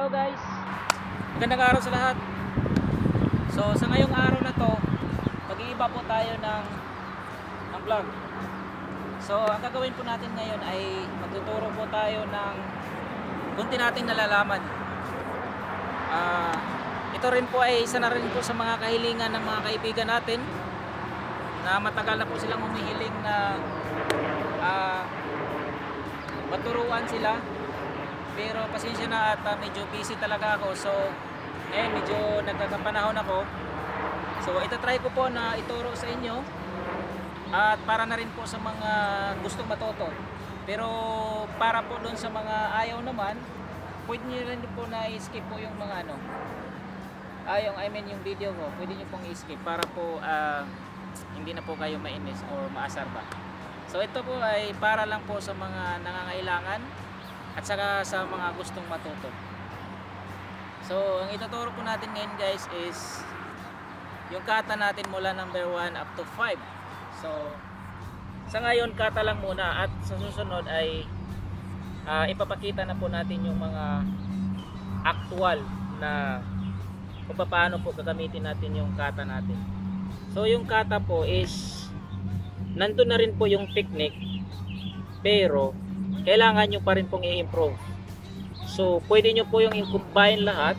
Hello guys, magandang araw sa lahat. So sa ngayong araw na to, mag-iiba po tayo ng vlog. So ang gagawin po natin ngayon ay magtuturo po tayo ng kunti nating nalalaman. Ito rin po ay isa na rin po sa mga kahilingan ng mga kaibigan natin na matagal na po silang humihiling na maturuan sila. Pero pasensya na at medyo busy talaga ako. So ngayon medyo nagkakapanahon ako. So itatry ko po na ituro sa inyo. At para na rin po sa mga gustong matuto. Pero para po doon sa mga ayaw naman, pwede nyo rin po na i-skip po yung mga yung video ko. Pwede nyo pong i-skip para po hindi na po kayo mainis or maasar ba. So ito po ay para lang po sa mga nangangailangan at saka sa mga gustong matuto. So ang ituturo po natin ngayon guys is yung kata natin mula number 1 up to 5. So sa ngayon kata lang muna at sa susunod ay ipapakita na po natin yung mga actual na kung paano po gagamitin natin yung kata natin. So yung kata po is nandun na rin po yung technique, pero kailangan nyo pa rin pong i-improve. So pwede nyo po yung i-combine lahat,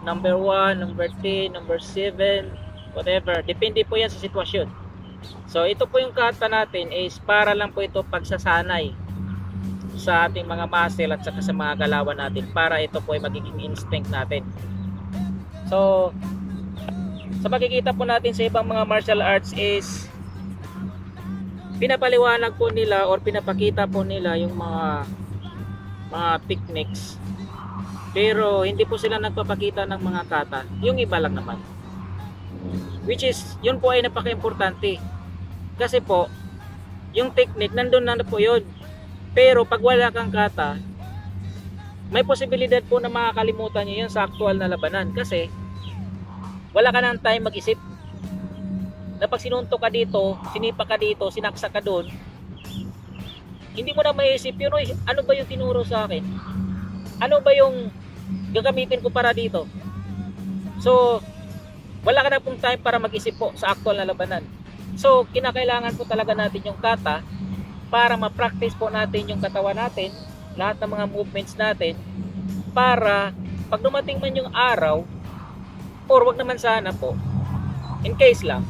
number 1, number 10, number 7, whatever, depende po yan sa sitwasyon. So ito po yung kata natin is para lang po ito pagsasanay sa ating mga muscle at saka sa mga galawan natin, para ito po ay magiging instinct natin. So sa makikita po natin sa ibang mga martial arts is pinapaliwanag po nila or pinapakita po nila yung mga techniques, pero hindi po sila nagpapakita ng mga kata. Yung iba lang naman, which is yun po ay napaka-importante, kasi po yung technique nandun na po yun, pero pag wala kang kata, may posibilidad po na makakalimutan nyo yun sa actual na labanan, kasi wala ka ng time mag-isip na pag sinuntok ka dito, sinipa ka dito, sinaksak ka doon, hindi mo na maiisip yun, ano ba yung tinuro sa akin? Ano ba yung gagamitin ko para dito? So wala ka na pong time para mag-isip po sa actual na labanan. So kinakailangan po talaga natin yung kata para ma-practice po natin yung katawan natin, lahat ng mga movements natin, para pag dumating man yung araw, or wag naman sana po, in case lang,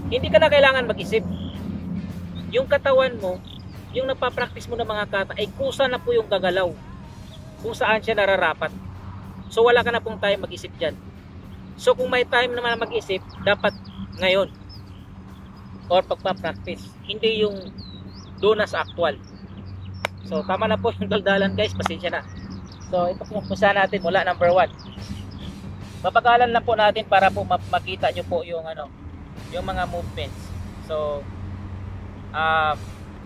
hindi ka na kailangan mag-isip. Yung katawan mo, yung napapractice mo ng mga kata, ay kusa na po yung gagalaw kung saan siya nararapat. So wala ka na pong time mag-isip dyan. So kung may time naman mag-isip, dapat ngayon or pagpapractice, hindi yung doon na sa actual. So tama na po yung daldalan guys, pasensya na. So ito po natin mula number 1. Papagalan lang po natin para po makita nyo po yung yung mga movements. So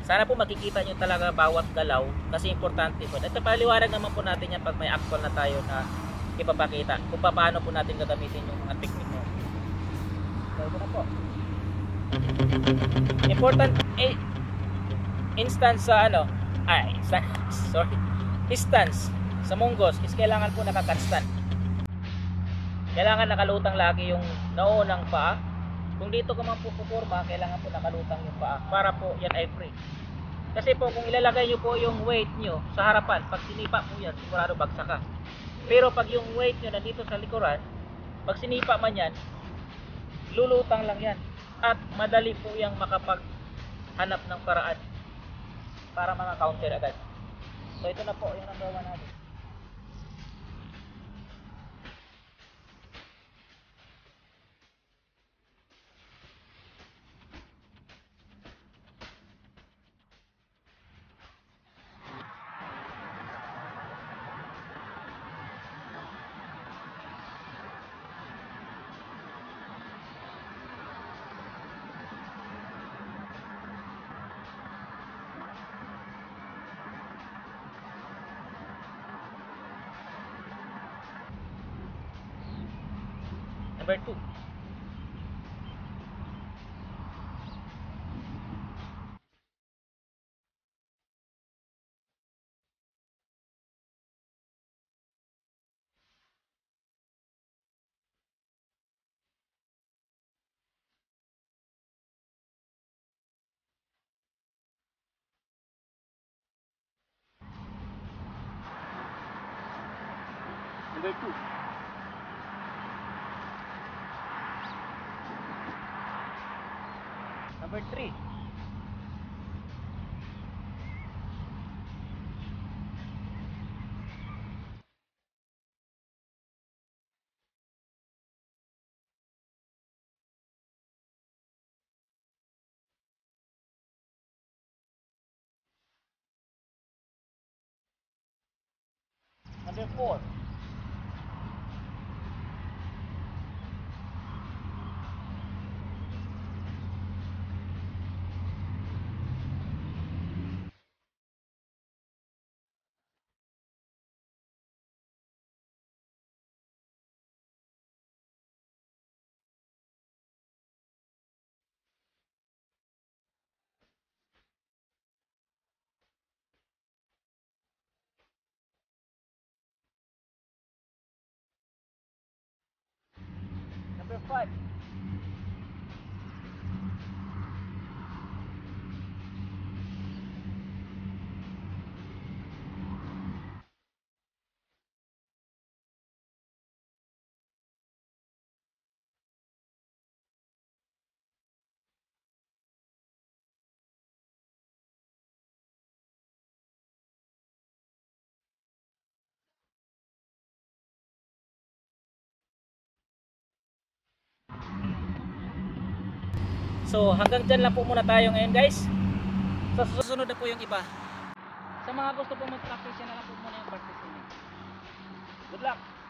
sana po makikita nyo talaga bawat galaw, kasi importante po. Ito paliwanag naman po natin yan pag may actual na tayo na ipapakita kung paano po natin gagamitin yung mga technique mo. So ito na po. Important instance sa stance sa munggos is kailangan po naka-stand. Kailangan nakalutang lagi yung naunang paa. Kung dito ka man po puporma, kailangan po nakalutang yung paa para po yan ay free. Kasi po kung ilalagay nyo po yung weight nyo sa harapan, pag sinipa po yan, sigurado bagsak ka. Pero pag yung weight nyo nandito sa likuran, pag sinipa man yan, lulutang lang yan. At madali po yung makapaghanap ng paraan para mga counter agad. So ito na po yung number 1 natin. Number 2. Number 2. Number 3. Number 4. Number 5. So hanggang dyan lang po muna tayo ngayon guys. Sa susunod na po yung iba. Sa mga gusto po mag-practice, yan na lang po muna yung practice niyo. Good luck!